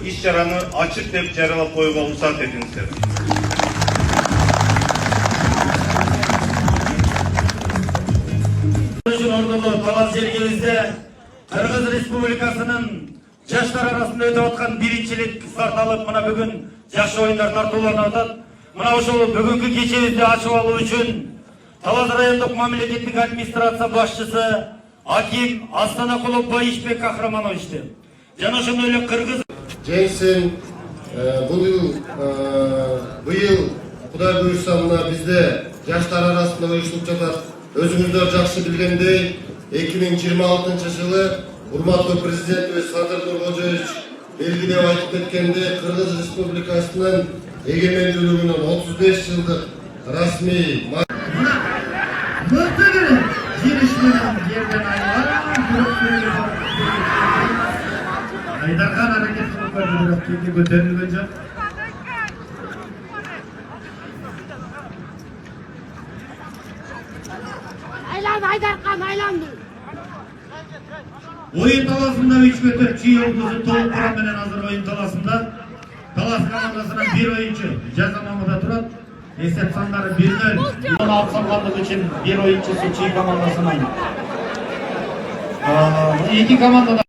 иш-чараны ачык деп жарыялап коюуга уруксат этиңиздер. Ордулуу талас жергибизде Кыргыз Республикасынын жаштар арасында өтүп аткан биринчилик старт алып, мына бүгүн жакшы оюндар тартууланып атат. Мына ошол бүгүнкү кечебизди ачып алуу үчүн Талас райондук мамлекеттик администрация башчысы Аким Астана Кулов Байишбек Кахрамановичти жана ошондой эле Кыргыз жеңсин. Быйыл Кудай буйрса мына бизде жаштар арасында уюштуруп жатат. Өзүңүздөр жакшы билгендей, 2026 жылы урматтуу президентибиз Садыр Нуркожоевич белгилеп айтып кеткенде, Кыргыз Республикасынын эгемендүүлүгүнүн 35 жылдык расмий Айдархан аракет кылып көрдү, бирок кийинки көтөрүлгөн жок. Айдархан айланды. Oyun talasında 3-4 çiğ yıldızı Toluk Kuran menen hazır oyun talasında. Talas komandasına bir oyuncu ceza mamada turat. Esep sanları 1-0. Bunu alçalganlık için bir oyuncusu çiğ komandasına. İki komanda da